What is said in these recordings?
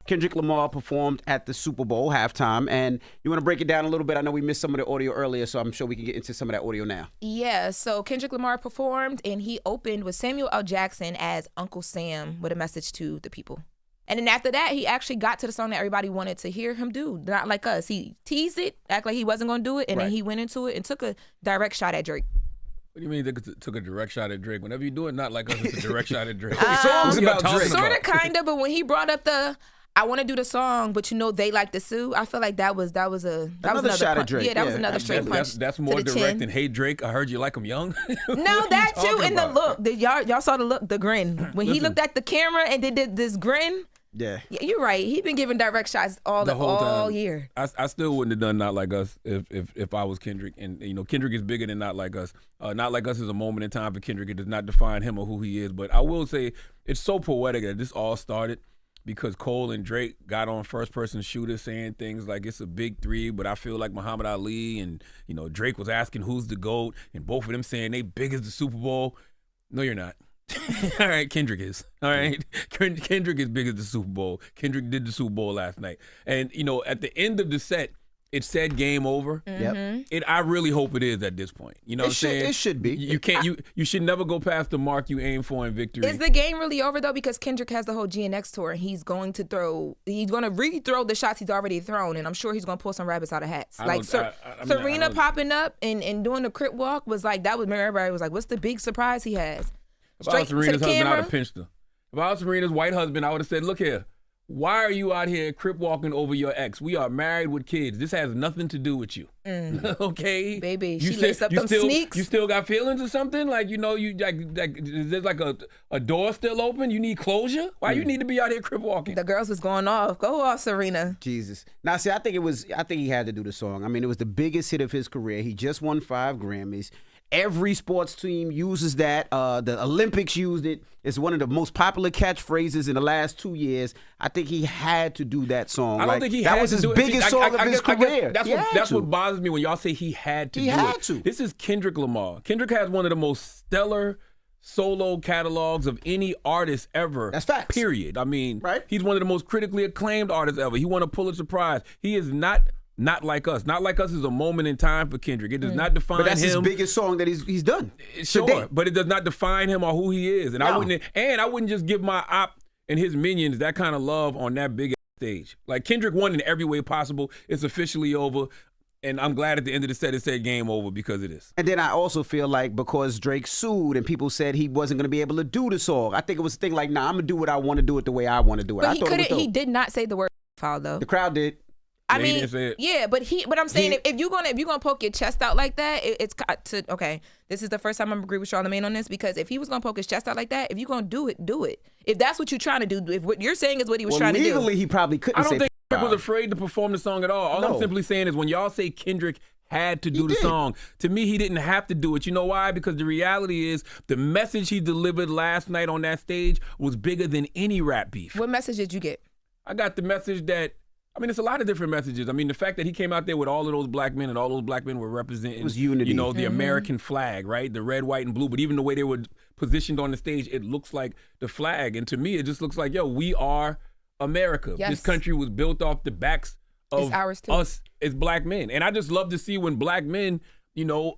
Kendrick Lamar performed at the Super Bowl halftime, and you want to break it down a little bit? I know we missed some of the audio earlier, so I'm sure we can get into some of that audio now. Yeah, so Kendrick Lamar performed, and he opened with Samuel L. Jackson as Uncle Sam with a message to the people. And then after that, he actually got to the song that everybody wanted to hear him do, Not Like Us. He teased it, act like he wasn't going to do it, and then he went into it and took a direct shot at Drake. What do you mean they took a direct shot at Drake? Whenever you do it, Not Like Us, it's a direct shot at Drake. Songs about Drake. Sort of, kind of, but when he brought up I want to do the song, but they like to sue. I feel like that was another shot at Drake. Yeah, that was another straight punch. That's more direct than "Hey Drake, I heard you like him young." No, that too, and the look. Y'all saw the look, the grin when he looked at the camera and did this grin. Yeah, you're right. He been giving direct shots all year. I still wouldn't have done Not Like Us if I was Kendrick. And Kendrick is bigger than Not Like Us. Not Like Us is a moment in time for Kendrick. It does not define him or who he is. But I will say it's so poetic that this all started because Cole and Drake got on first-person shooter saying things like it's a big three, but I feel like Muhammad Ali, and Drake was asking who's the GOAT, and both of them saying they big as the Super Bowl. No, you're not. All right, Kendrick is. All right, Kendrick is big as the Super Bowl. Kendrick did the Super Bowl last night, and at the end of the set, it said game over. Yep. I really hope it is at this point. You know what I'm saying? It should be. You can't. You should never go past the mark you aim for in victory. Is the game really over though? Because Kendrick has the whole GNX tour, and he's going to re-throw the shots he's already thrown, and I'm sure he's going to pull some rabbits out of hats. Serena popping up and doing the crip walk was like that. Everybody was like, "What's the big surprise he has?" If I was Serena's husband, I'd have pinched her. If I was Serena's white husband, I would have said, "Look here. Why are you out here crip walking over your ex? We are married with kids. This has nothing to do with you." Okay, baby. She laced up them sneaks. You still got feelings or something? Like you is there like a door still open? You need closure? Why you need to be out here crip walking? The girls was going off. Go off, Serena. Jesus. Now, see, I think he had to do the song. I mean, it was the biggest hit of his career. He just won 5 Grammys. Every sports team uses that. The Olympics used it. It's one of the most popular catchphrases in the last 2 years. I think he had to do that song. I don't think he that had was to his do it. biggest song of his career. That's what bothers me when y'all say he had to do it. He had to. This is Kendrick Lamar. Kendrick has one of the most stellar solo catalogs of any artist ever. That's facts. Period. I mean, right? He's one of the most critically acclaimed artists ever. He won a Pulitzer Prize. He is not Like Us. Not Like Us is a moment in time for Kendrick. It does not define him. But that's his biggest song that he's done. Sure, but it does not define him or who he is. And I wouldn't just give my op and his minions that kind of love on that big stage. Like Kendrick won in every way possible. It's officially over. And I'm glad at the end of the set it said game over because it is. And then I also feel like because Drake sued and people said he wasn't going to be able to do the song, I think it was a thing like, nah, I'm going to do what I want to do it the way I want to do it. But he did not say the word foul though. The crowd did. I mean, but I'm saying if you're gonna poke your chest out like that, it's got to This is the first time I'm agree with Charlamagne on this because if he was gonna poke his chest out like that, if you're gonna do it, do it. If that's what you're trying to do, if what you're saying is what he was trying to do, legally he probably couldn't. I don't think Kendrick was afraid to perform the song at all. All I'm simply saying is when y'all say Kendrick had to do the song, to me he didn't have to do it. You know why? Because the reality is the message he delivered last night on that stage was bigger than any rap beef. What message did you get? I got the message that. I mean, it's a lot of different messages. I mean, the fact that he came out there with all of those black men and all those black men were representing, it was unity. The American flag, right? The red, white, and blue. But even the way they were positioned on the stage, it looks like the flag. And to me, it just looks like, we are America. Yes. This country was built off the backs of us as black men. And I just love to see when black men,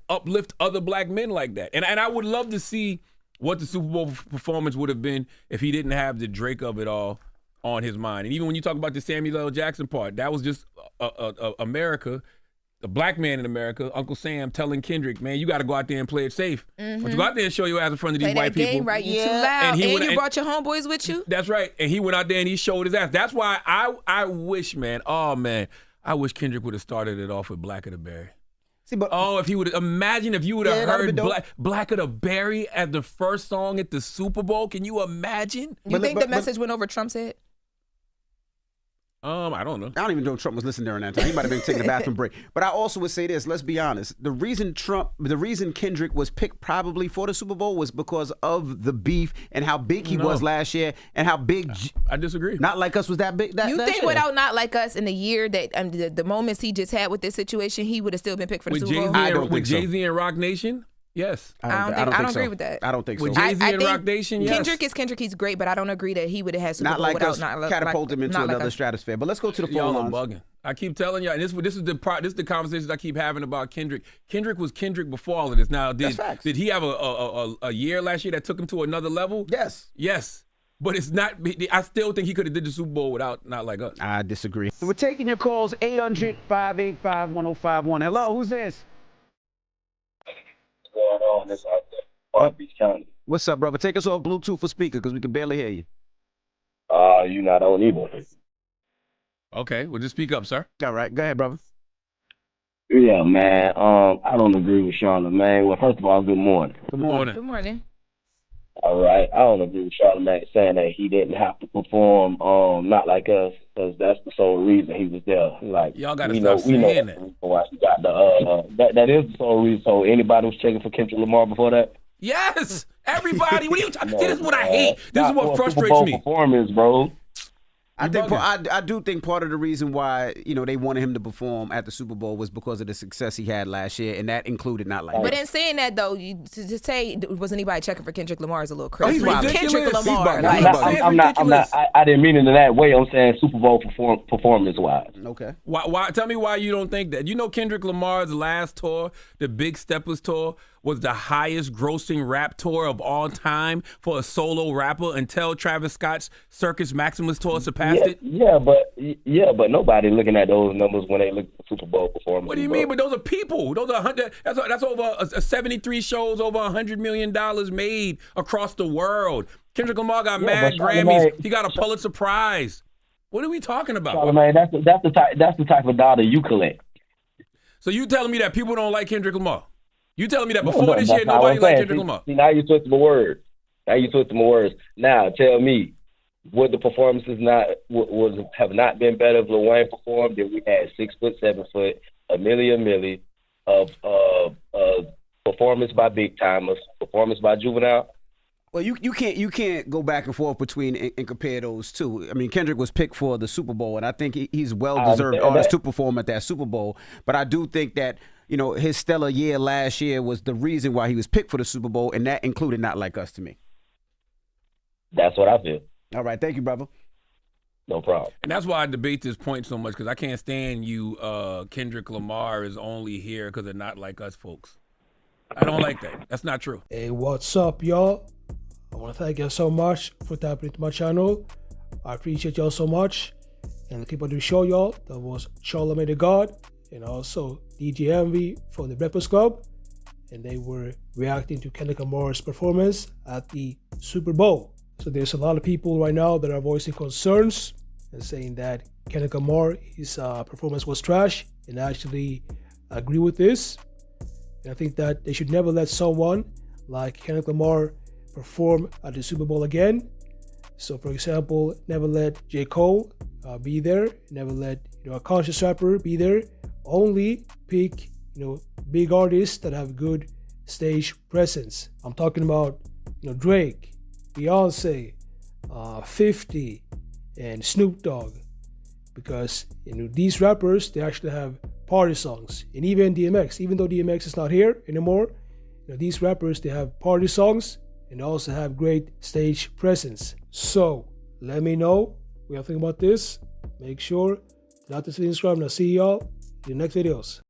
uplift other black men like that. And I would love to see what the Super Bowl performance would have been if he didn't have the Drake of it all on his mind. And even when you talk about the Samuel L. Jackson part, that was just America, the black man in America, Uncle Sam telling Kendrick, man, you got to go out there and play it safe. But you go out there and show your ass in front of these white people. Game right, you too loud. And you brought your homeboys with you. That's right. And he went out there and he showed his ass. That's why I wish, man, I wish Kendrick would have started it off with Black of the Berry. See, but if he would imagine if you would have heard Black of the Berry as the first song at the Super Bowl. Can you imagine? You think the message went over Trump's head? I don't know. I don't even know if Trump was listening during that time. He might have been taking a bathroom break. But I also would say this, let's be honest. The reason Kendrick was picked probably for the Super Bowl was because of the beef and how big he was last year and how big. I disagree. Not Like Us was that big. You think without Not Like Us in the year that the moments he just had with this situation, he would have still been picked for the Super Bowl? I don't think so. With Jay-Z and Rock Nation? Yes. I don't so. agree with that. I don't think so. With Jay-Z and think Rock Nation, yes. Kendrick is Kendrick. He's great, but I don't agree that he would have had Super Not Bowl like without us catapult him into another stratosphere. But let's go to the Y'all phone are lines. bugging. I keep telling y'all, and this is the conversations I keep having about Kendrick. Kendrick was Kendrick before all of this. Now, That's facts. did he have a year last year that took him to another level? Yes. Yes. But it's not. I still think he could have did the Super Bowl without not like us. I disagree. So we're taking your calls, 800-585-1051. Hello, who's this? Going on this out there, Palm Beach County. What's up, brother? Take us off Bluetooth for speaker because we can barely hear you. You not on either. Okay, well, just speak up, sir. All right, go ahead, brother. Yeah, man. I don't agree with Charlamagne. Well, first of all, good morning. Good morning. Good morning. All right, I don't agree with Charlamagne saying that he didn't have to perform, not like us, because that's the sole reason he was there. Like Y'all gotta we stop know saying that's the reason why he got the that is the sole reason. So anybody was checking for Kendrick Lamar before that? Yes, everybody. What are you talking? No, See, this is what I hate. This is what Super frustrates Bowl me. performance, bro. I bugging. do think part of the reason why they wanted him to perform at the Super Bowl was because of the success he had last year, and that included not like. But in saying that though, to say was anybody checking for Kendrick Lamar is a little crazy. he's wild. Kendrick Ridiculous. Lamar. He's Like, wild. I'm not. I didn't mean it in that way. I'm saying Super Bowl performance wise. Okay. Why? Tell me why you don't think that. You know Kendrick Lamar's last tour, the Big Steppers tour, was the highest grossing rap tour of all time for a solo rapper until Travis Scott's Circus Maximus tour surpassed it. Yeah, but nobody looking at those numbers when they look at the Super Bowl performance. What do you mean? But those are people. Those are 100. That's over 73 shows, over $100 million made across the world. Kendrick Lamar got mad but Grammys. Charlamagne- He got a Pulitzer Prize. What are we talking about? Charlamagne, that's the type of data you collect. So you telling me that people don't like Kendrick Lamar? You telling me that No, before this that's year not what nobody I'm liked saying. Kendrick Lamar? See, now you twisting my words. Now tell me, would the performances have not been better if Lil Wayne performed? If we had 6 foot, 7 foot, a milli of performance by Big Timers, performance by Juvenile. Well, you can't go back and forth between and compare those two. I mean, Kendrick was picked for the Super Bowl, and I think he's well-deserved artist to perform at that Super Bowl. But I do think that his stellar year last year was the reason why he was picked for the Super Bowl, and that included Not Like Us to me. That's what I feel. All right, thank you, brother. No problem. And that's why I debate this point so much, because I can't stand you. Kendrick Lamar is only here because of Not Like Us folks. I don't like that. That's not true. Hey, what's up, y'all? I want to thank y'all so much for tapping into my channel. I appreciate y'all so much. And keep on the show, y'all. That was Charlamagne the God and also DJ Envy from the Breakfast Club. And they were reacting to Kendrick Lamar's performance at the Super Bowl. So there's a lot of people right now that are voicing concerns and saying that Kendrick Lamar, his performance was trash. And I actually agree with this. And I think that they should never let someone like Kendrick Lamar perform at the Super Bowl again. So, for example, never let J. Cole be there. Never let a conscious rapper be there. Only pick big artists that have good stage presence. I'm talking about Drake, Beyonce, 50, and Snoop Dogg, because these rappers, they actually have party songs. And even DMX, even though DMX is not here anymore, these rappers, they have party songs and also have great stage presence. So let me know what you think about this. Make sure not to subscribe, and I'll see y'all in the next videos.